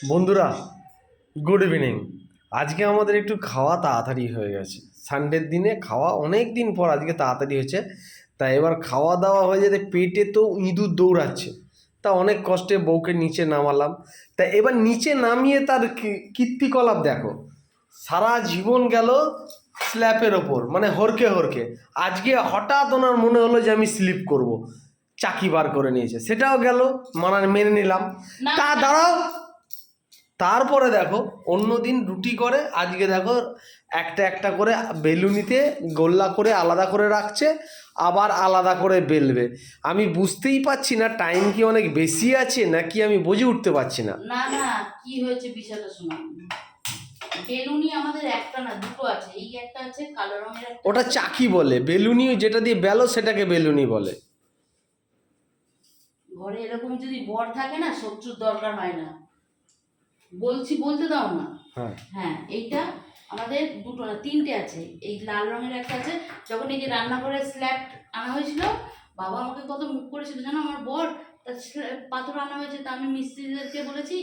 বন্ধুরা, good evening. আজকে আমাদের একটু খাওয়া তাড়াতাড়ি হয়ে গেছে। সানডের দিনে খাওয়া অনেক দিন পর আজকে তাড়াতাড়ি হয়েছে। তা এবার খাওয়া দাওয়া হয়ে যেতে পেটে তো ইঁদুর দৌড়াচ্ছে। তা অনেক কষ্টে বউকে নিচে নামালাম। তা এবার নিচে নামিয়ে তার কীর্তিকলাপ দেখো। সারা জীবন গেল স্ল্যাপের ওপর, মানে হরকে হরকে। আজকে হঠাৎ ওনার মনে হলো যে আমি স্লিপ করব, চাকি বার করে নিয়েছে, সেটাও গেল, মেনে নিলাম। তা দাঁড়াও, তারপরে দেখো অন্যদিন রুটি করে, আজকে দেখো একটা একটা করে বেলুনিতে গোল্লা করে আলাদা করে রাখছে, আবার আলাদা করে বেলবে। আমি বুঝতেই পারছি না টাইম কি অনেক বেশি আছে নাকি, আমি বুঝে উঠতে পারছি না। না না, কি হয়েছে বিষয়টা শোনা। বেলুনি আমাদের একটা না দুটো আছে, এই একটা আছে কালো রঙের একটা। ওটা চাকি বলে, বেলুনি যেটা দিয়ে বেলো সেটাকে বেলুনি বলে। ঘরে এরকম যদি বর থাকে না, শত্রুর দরকার হয় না। বলতে দাও না। হ্যাঁ, এইটা আমাদের দুটো না তিনটে আছে। এই লাল রঙের একটা আছে। যখন এই যে রান্না করে স্ল্যাব আনা হয়েছিল, বাবা আমাকে কত মুখ করেছিল জানো আমার বর। পাথর আনা হয়েছে, তা আমি মিস্ত্রিদেরকে বলেছি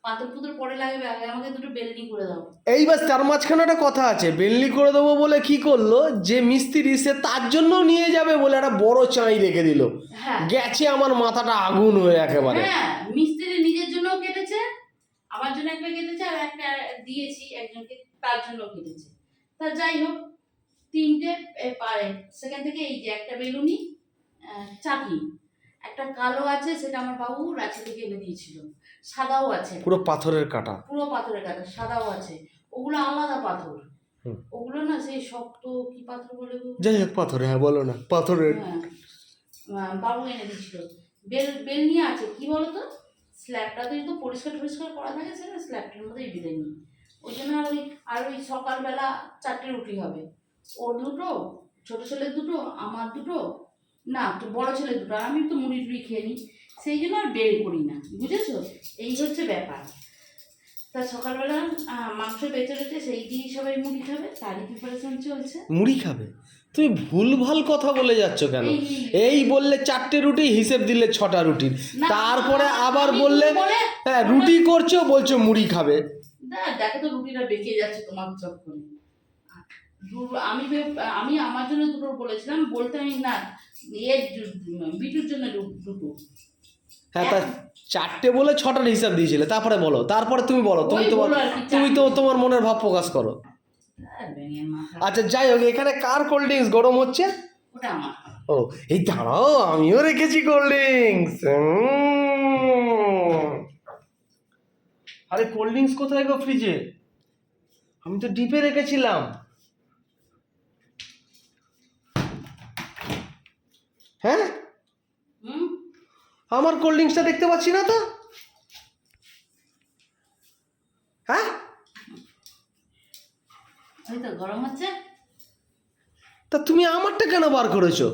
পাথর পুতুর পরে লাগবে, আগে আমাকে দুটো বেলনি করে দাও। এইবার তার মাঝখানে একটা কথা আছে, বেলনি করে দেবো বলে কি করলো যে মিস্ত্রি, সে তার জন্য নিয়ে যাবে বলে একটা বড় চাই রেখে দিল। গেছে আমার মাথাটা আগুন হয়ে একেবারে। হ্যাঁ, মিস্ত্রি নিজের জন্য কেটেছে, আমার জন্য একটা কেটেছে, আর একটা দিয়েছি একজনকে, তার জন্য কেটেছে। তা যাই হোক, তিনটে সেখান থেকে এই যে একটা বেলুনি চাকি, একটা কালো আছে, সেটা আমার বাবু রাঁচি থেকে এনে দিয়েছিল। সাদাও আছে, পুরো পাথরের কাটা, পুরো পাথরের কাটা, সাদাও আছে। ওগুলো আলাদা পাথর। ওগুলো না সেই শক্ত কি পাথর বলে, যাই হোক পাথর, হ্যাঁ বলো না পাথরের। বাবু এনে দিয়েছিল। বেলনি আছে, কি বলতো, স্ল্যাবটা তো পরিষ্কার করা থাকে, সেটা স্ল্যাবটার মধ্যেই বিঁধে নি। ওই জন্য আর ওই সকালবেলা 4টে রুটি হবে, ওর দুটো, ছোট ছেলের দুটো, আমার দুটো, না তো বড় ছেলের দুটো, আর আমি তো মুড়ি টুড়ি খেয়ে নিই, সেই জন্য আর বের করি না, বুঝেছো? এই হচ্ছে ব্যাপার। তা সকালবেলা মাংস বেঁচে রয়েছে, সেই দিয়েই সবাই মুড়ি খাবে, তারই প্রিপারেশন চলছে। মুড়ি খাবে? তুমি ভুলভাল কথা বলে যাচ্ছ কেন? এই বললে 4টে রুটি, হিসেব দিলে 6টা রুটি, তারপরে আবার বললে হ্যাঁ রুটি করছো, বলছো মুড়ি খাবে। দেখো তো রুটিটা বেঁকে যাচ্ছে তোমার চক্করে। আমি আমার জন্য দুটো বলেছিলাম, বলতে আমি না, বিটুর জন্য দুটো। হ্যাঁ, তা 4টে বলে 6টার হিসাব দিয়েছিলে, তারপরে বলো, তারপরে তুমি বলো, তুমি তো তোমার মনের ভাব প্রকাশ করো। আচ্ছা যাই হোক, এখানে কার কোল্ড ড্রিঙ্কস গরম হচ্ছে? ওটা আমার। ও এই দাঁড়াও, আমিও রেখেছি কোল্ড ড্রিঙ্কস। আরে কোল্ড ড্রিঙ্কস কোথায় গো ফ্রিজে? আমি তো ডিপে রেখেছিলাম। হ্যাঁ, আমার কোল্ড ড্রিঙ্কসটা দেখতে পাচ্ছি না তো। হ্যাঁ, ওই তো গরম হচ্ছে। তা তুমি আমারটা কেন বার করেছো?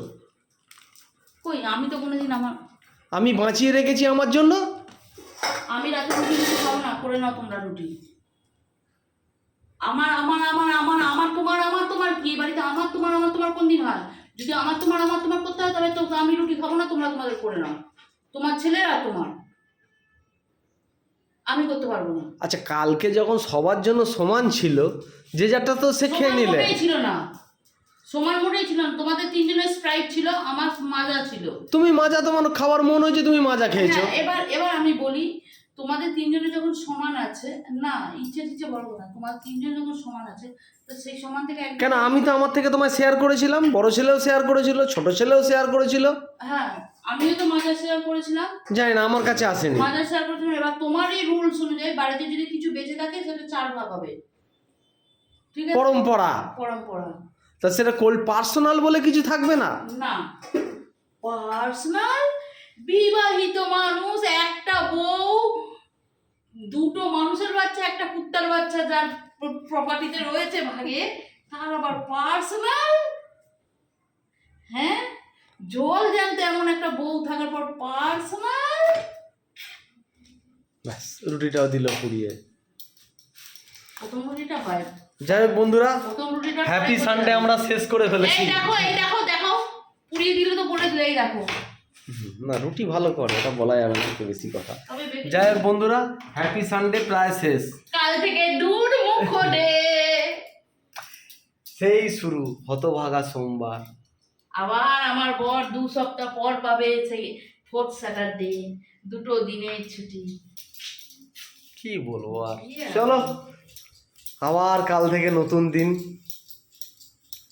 কই, আমি তো কোনোদিন আমি বাঁচিয়ে রেখেছি আমার জন্য। আমি রাতে রুটি খাও না, করে নাও তোমরা রুটি। আমার আমার আমার আমার আমার তোমার আমার তোমার কি বাড়িতে আমার তোমার কোন দিন হয়? যদি আমার তোমার করতে হয়, তাহলে তো আমি রুটি খাবো না, তোমরা তোমাদের করে নাও, তোমার ছেলে আর তোমার, আমি করতে পারবো না। আচ্ছা, কালকে যখন সবার জন্য সমান ছিল, যে যারটা তো সে খেয়ে নিলে। ছিল না, সমান মোটেই ছিল না। তোমাদের তিনজনের স্প্রাইট ছিল, আমার মাজা ছিল। তুমি মাজা, তোমার খাবার মন হয়েছে, তুমি মাজা খেয়েছো। এবার আমি বলি, তোমাদের তিনজনের যখন সমান আছে, না ইচ্ছে বলবো না, তোমার তিনজন যখন সমান আছে, তো সেই সমান থেকে কেন? আমি তো আমার থেকে তোমায় শেয়ার করেছিলাম, বড় ছেলেও শেয়ার করেছিল, ছোট ছেলেও শেয়ার করেছিল। হ্যাঁ, আমিও তো মাজা শেয়ার করেছিলাম। জানি না, আমার কাছে আসেনি। মাজা শেয়ার করেছিলাম। এবার তোমার এই রুলস অনুযায়ী বাড়িতে যদি কিছু বেঁচে থাকে, সেটা 4 ভাগ হবে, ঠিক আছে? পরম্পরা। তা সেটা পার্সোনাল বলে কিছু থাকবে না? না পার্সোনাল, বিবাহিত মানুষ, একটা বউ, দুটো মানুষের বাচ্চা, একটা কুত্তার বাচ্চা যার প্রপার্টিতে রয়েছে ভাগে, তার আবার পার্সোনাল? হ্যাঁ, জল জানতে এমন একটা বউ থাকার পর পার্সোনাল? ব্যাস, রুটিটাও দিল পুড়িয়ে। প্রথম রুটিটা হয়। যাই হোক বন্ধুরা, প্রথম রুটিটা হ্যাপি সানডে আমরা শেষ করে ফেলেছি। এই দেখো পুড়িয়ে দিলে তো বলে দিলে, এই দেখো। না রুটি ভালো করে, এটা বলা যাবে না একটু বেশি কথা। তবে বেশি- যাই হোক বন্ধুরা, হ্যাপি সানডে প্রায় শেষ, কাল থেকে দুধ মুখ ডে। সেই শুরু হতভাগা সোমবার। আবার আমার বর 2 সপ্তাহ পর পাবে সেই 4th স্যাটারডে, দুটো দিনের ছুটি। কি বলবো আর, কি আর চলো আবার কাল থেকে নতুন দিন।